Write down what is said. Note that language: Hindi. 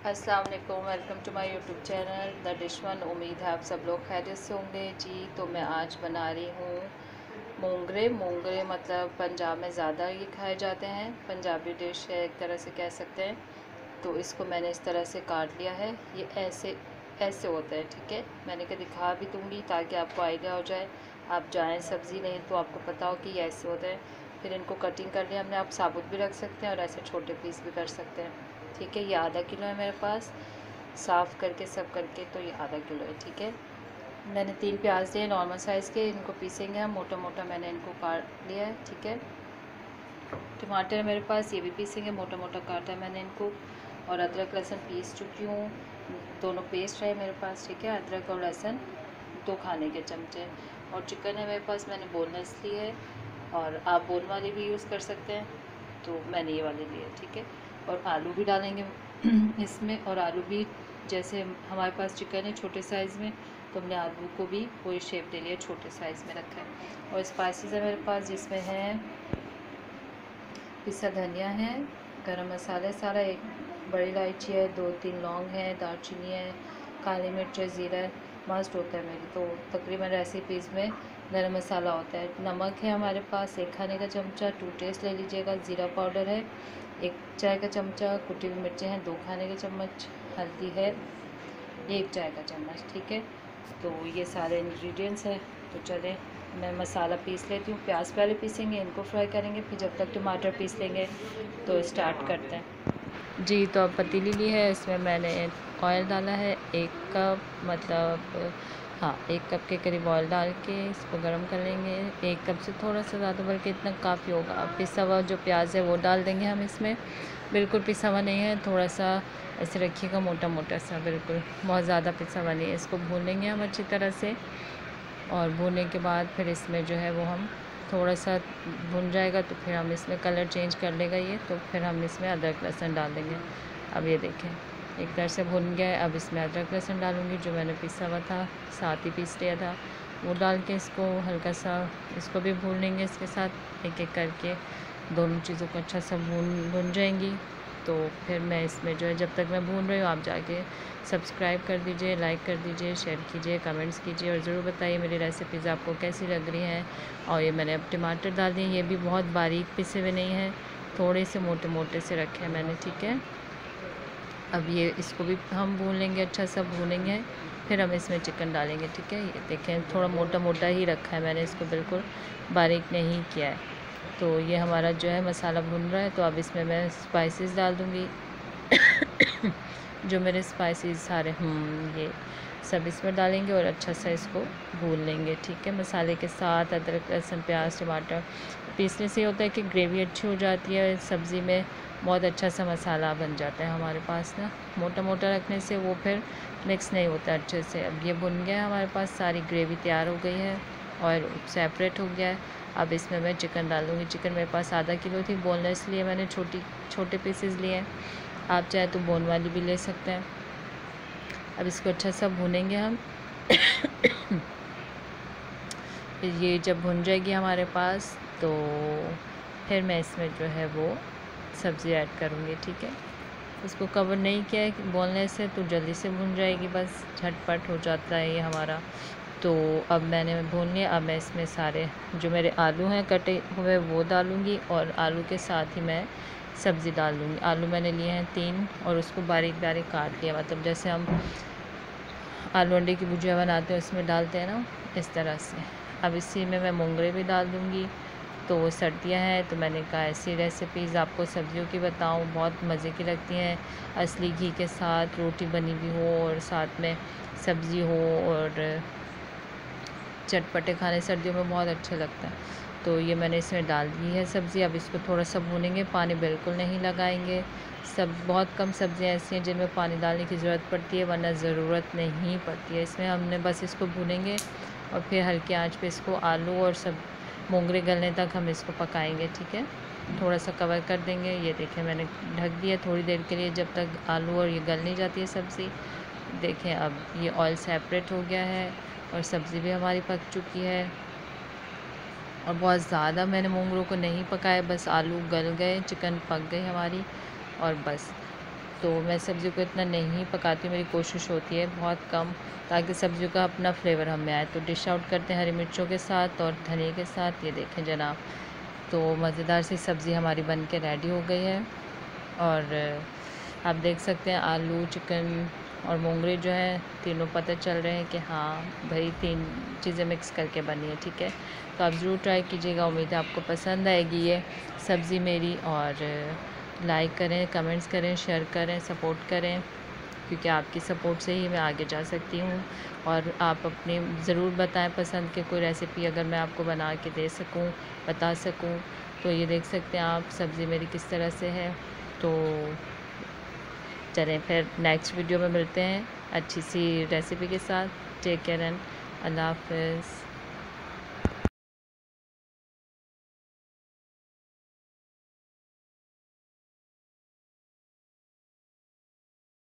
अस्सलाम वालेकुम, welcome to my YouTube channel the dish one. उम्मीद है आप सब लोग खैरियत से होंगे जी। तो मैं आज बना रही हूँ मोंगरे। मोंगरे मतलब पंजाब में ज़्यादा ये खाए जाते हैं, पंजाबी डिश है एक तरह से कह सकते हैं। तो इसको मैंने इस तरह से काट लिया है। ये ऐसे ऐसे होता है, ठीक है। मैंने कहा दिखा भी दूँगी ताकि आपको आइडिया हो जाए। आप जाएँ सब्ज़ी नहीं तो आपको पता हो कि ये ऐसे होता है। फिर इनको कटिंग कर लिया हमने। आप साबुत भी रख सकते हैं और ऐसे छोटे पीस भी कर सकते हैं, ठीक है। ये आधा किलो है मेरे पास, साफ़ करके सब करके, तो ये आधा किलो है, ठीक है। मैंने 3 प्याज लिए नॉर्मल साइज़ के, इनको पीसेंगे हम मोटा मोटा। मैंने इनको काट लिया है, ठीक है। टमाटर है मेरे पास, ये भी पीसेंगे, मोटा मोटा काटा है मैंने इनको। और अदरक लहसुन पीस चुकी हूँ, दोनों पेस्ट है मेरे पास, ठीक है। अदरक और लहसुन 2 खाने के चमचे। और चिकन है मेरे पास, मैंने बोनलेस ली है, और आप बोन वाली भी यूज़ कर सकते हैं, तो मैंने ये वाली ली है, ठीक है। और आलू भी डालेंगे इसमें। और आलू भी जैसे हमारे पास चिकन है छोटे साइज़ में, तो हमने आलू को भी वही शेप दे लिया, छोटे साइज़ में रखा है। और स्पाइसेस है मेरे पास, जिसमें है पिसा धनिया है, गरम मसाला सारा, एक बड़ी इलायची है, 2-3 लौंग है, दालचीनी है, काली मिर्च है, ज़ीरा है, मस्ट होता है मेरी। तो तकरीबन रेसिपीज़ में गरम मसाला होता है। नमक है हमारे पास 1 खाने का चमचा, 2 टेस्ट ले लीजिएगा। ज़ीरा पाउडर है 1 चाय का चमचा, कुटी हुई मिर्चें हैं 2 खाने के चम्मच, हल्दी है 1 चाय का चम्मच, ठीक है। तो ये सारे इंग्रेडिएंट्स हैं। तो चलें मैं मसाला पीस लेती हूँ। प्याज पहले पीसेंगे, इनको फ्राई करेंगे, फिर जब तक टमाटर पीस लेंगे। तो स्टार्ट करते हैं जी। तो अब पतीली ली है, इसमें मैंने ऑयल डाला है 1 कप, मतलब हाँ 1 कप के करीब ऑयल डाल के इसको गर्म कर लेंगे। 1 कप से थोड़ा सा ज़्यादा, बल्कि इतना काफ़ी होगा। अब पिसा हुआ जो प्याज है वो डाल देंगे हम इसमें। बिल्कुल पिसा हुआ नहीं है, थोड़ा सा ऐसे रखिएगा मोटा मोटा सा, बिल्कुल बहुत ज़्यादा पिसा हुआ नहीं है। इसको भून लेंगे हम अच्छी तरह से। और भूनने के बाद फिर इसमें जो है वो हम थोड़ा सा भुन जाएगा तो फिर हम इसमें कलर चेंज कर लेगा ये, तो फिर हम इसमें अदरक लहसुन डाल देंगे। अब ये देखें एक तरह से भुन गया है। अब इसमें अदरक लहसुन डालूँगी, जो मैंने पिसा हुआ था, साथ ही पीस लिया था, वो डाल के इसको हल्का सा इसको भी भून लेंगे इसके साथ, एक एक करके दोनों चीज़ों को अच्छा सा भून जाएंगी। तो फिर मैं इसमें जो है, जब तक मैं भून रही हूँ, आप जाके सब्सक्राइब कर दीजिए, लाइक कर दीजिए, शेयर कीजिए, कमेंट्स कीजिए, और ज़रूर बताइए मेरी रेसिपीज़ आपको कैसी लग रही हैं। और ये मैंने अब टमाटर डाल दिए, ये भी बहुत बारीक पिसे हुए नहीं हैं, थोड़े से मोटे मोटे से रखे हैं मैंने, ठीक है। अब ये इसको भी हम भून लेंगे, अच्छा सा भूनेंगे, फिर हम इसमें चिकन डालेंगे, ठीक है। ये देखें थोड़ा मोटा मोटा ही रखा है मैंने, इसको बिल्कुल बारीक नहीं किया है। तो ये हमारा जो है मसाला भुन रहा है। तो अब इसमें मैं स्पाइसेस डाल दूँगी जो मेरे स्पाइसेस सारे ये सब इसमें डालेंगे और अच्छा सा इसको भून लेंगे, ठीक है। मसाले के साथ अदरक लहसुन प्याज टमाटर पीसने से होता है कि ग्रेवी अच्छी हो जाती है, सब्ज़ी में बहुत अच्छा सा मसाला बन जाता है हमारे पास ना। मोटा मोटा रखने से वो फिर मिक्स नहीं होता अच्छे से। अब ये भुन गया है हमारे पास, सारी ग्रेवी तैयार हो गई है और सेपरेट हो गया है। अब इसमें मैं चिकन डालूँगी। चिकन मेरे पास आधा किलो थी, बोनलेस लिए मैंने, छोटे पीसेस लिए हैं। आप चाहे तो बोन वाली भी ले सकते हैं। अब इसको अच्छा सा भूनेंगे हम ये जब भुन जाएगी हमारे पास, तो फिर मैं इसमें जो है वो सब्ज़ी ऐड करूँगी, ठीक है। इसको कवर नहीं किया है बोनलेस है, तो जल्दी से भुन जाएगी, बस झटपट हो जाता है ये हमारा। तो अब मैंने भून लिया। अब मैं इसमें सारे जो मेरे आलू हैं कटे हुए वो डालूँगी, और आलू के साथ ही मैं सब्ज़ी डाल दूँगी। आलू मैंने लिए हैं 3 और उसको बारीक बारीक काट लिया, मतलब जैसे हम आलू अंडे की भुजिया बनाते हैं उसमें डालते हैं ना, इस तरह से। अब इसी में मैं मोंगरे भी डाल दूँगी। तो सर्दियाँ हैं तो मैंने कहा ऐसी रेसिपीज़ आपको सब्जियों की बताऊँ, बहुत मज़े की लगती हैं। असली घी के साथ रोटी बनी हुई हो और साथ में सब्ज़ी हो, और चटपटे खाने सर्दियों में बहुत अच्छा लगता है। तो ये मैंने इसमें डाल दी है सब्ज़ी। अब इसको थोड़ा सा भूनेंगे, पानी बिल्कुल नहीं लगाएंगे। सब बहुत कम सब्ज़ियाँ ऐसी हैं जिनमें पानी डालने की ज़रूरत पड़ती है, वरना ज़रूरत नहीं पड़ती है इसमें। हमने बस इसको भूनेंगे और फिर हल्की आंच पे इसको आलू और सब मोंगरे गलने तक हम इसको पकाएंगे, ठीक है। थोड़ा सा कवर कर देंगे। ये देखें मैंने ढक दिया थोड़ी देर के लिए, जब तक आलू और ये गल नहीं जाती है सब्ज़ी। देखें अब ये ऑयल सेपरेट हो गया है और सब्ज़ी भी हमारी पक चुकी है। और बहुत ज़्यादा मैंने मोंगरों को नहीं पकाया, बस आलू गल गए, चिकन पक गई हमारी, और बस तो मैं सब्ज़ी को इतना नहीं पकाती हूँ, मेरी कोशिश होती है बहुत कम, ताकि सब्ज़ियों का अपना फ्लेवर हमें आए। तो डिश आउट करते हैं हरी मिर्चों के साथ और धनिया के साथ। ये देखें जनाब, तो मज़ेदार सी सब्ज़ी हमारी बन के रेडी हो गई है। और आप देख सकते हैं आलू, चिकन और मोंगरे जो है तीनों पता चल रहे हैं कि हाँ भाई 3 चीज़ें मिक्स करके बनी है, ठीक है। तो आप ज़रूर ट्राई कीजिएगा, उम्मीद है आपको पसंद आएगी ये सब्ज़ी मेरी। और लाइक करें, कमेंट्स करें, शेयर करें, सपोर्ट करें, क्योंकि आपकी सपोर्ट से ही मैं आगे जा सकती हूँ। और आप अपनी ज़रूर बताएं पसंद के कोई रेसिपी अगर मैं आपको बना के दे सकूँ, बता सकूँ। तो ये देख सकते हैं आप सब्ज़ी मेरी किस तरह से है। तो चलें फिर नेक्स्ट वीडियो में मिलते हैं अच्छी सी रेसिपी के साथ। टेक केयर एंड अल्लाह हाफ़िज़।